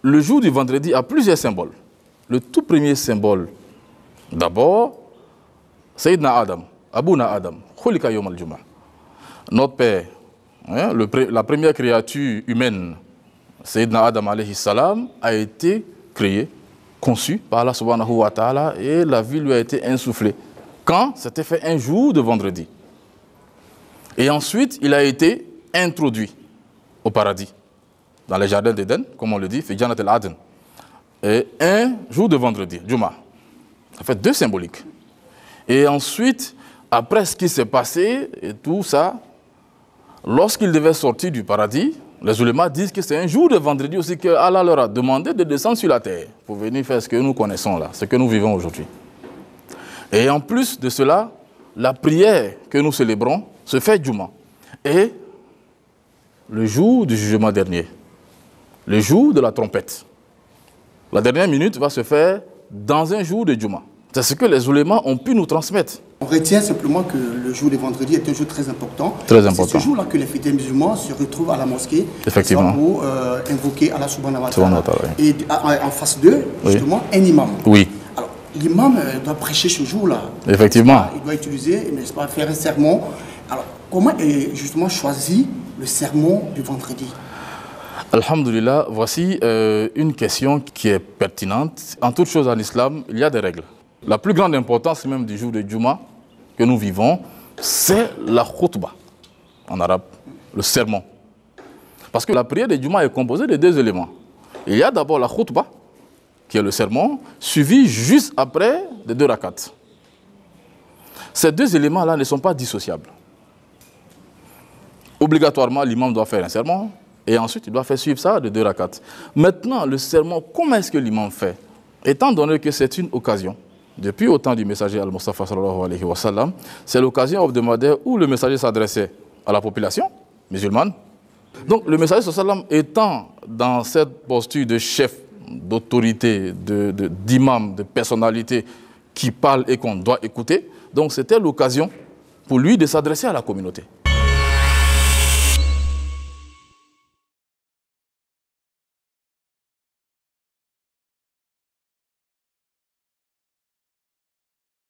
le jour du vendredi a plusieurs symboles. Le tout premier symbole, d'abord, Sayyidina Adam, Abouna Adam, Khulika Yom al-Juma. Notre Père, hein, la première créature humaine, Sayyidina Adam alayhi salam, a été créé, conçu par Allah subhanahu wa ta'ala, et la vie lui a été insufflée. Quand? C'était fait un jour de vendredi. Et ensuite, il a été introduit au paradis, dans les jardins d'Éden, comme on le dit, Fi Jannat al-Aden. Et un jour de vendredi, Juma. Ça fait deux symboliques. Et ensuite, après ce qui s'est passé et tout ça, lorsqu'il devait sortir du paradis, les ulémas disent que c'est un jour de vendredi aussi que Allah leur a demandé de descendre sur la terre pour venir faire ce que nous connaissons là, ce que nous vivons aujourd'hui. Et en plus de cela, la prière que nous célébrons se fait Juma. Et le jour du jugement dernier, le jour de la trompette, la dernière minute va se faire dans un jour de Juma. C'est ce que les ulémas ont pu nous transmettre. On retient simplement que le jour de vendredi est un jour très important. Très important. C'est ce jour-là que les fidèles musulmans se retrouvent à la mosquée. Effectivement. Pour invoquer Allah subhanahu wa ta'ala. Oui. Et en face d'eux, justement, un imam. Oui. Alors, l'imam doit prêcher ce jour-là. Effectivement. Il doit utiliser, n'est-ce pas, faire un sermon. Alors, comment est justement choisi le sermon du vendredi? Alhamdulillah, voici une question qui est pertinente. En toute chose en islam, il y a des règles. La plus grande importance même du jour de Juma que nous vivons, c'est la khutbah, en arabe, le sermon. Parce que la prière de Juma est composée de deux éléments. Il y a d'abord la khutbah, qui est le sermon, suivi juste après de deux rakats. Ces deux éléments-là ne sont pas dissociables. Obligatoirement, l'imam doit faire un sermon, et ensuite il doit faire suivre ça de deux rakats. Maintenant, le sermon, comment est-ce que l'imam fait? Étant donné que c'est une occasion, depuis au temps du messager Al-Mustafa sallallahu alayhi wa sallam, c'est l'occasion hebdomadaire où le messager s'adressait à la population musulmane. Donc le messager sallallahu alayhi wa sallam étant dans cette posture de chef, d'autorité, d'imam, de personnalité qui parle et qu'on doit écouter, donc c'était l'occasion pour lui de s'adresser à la communauté.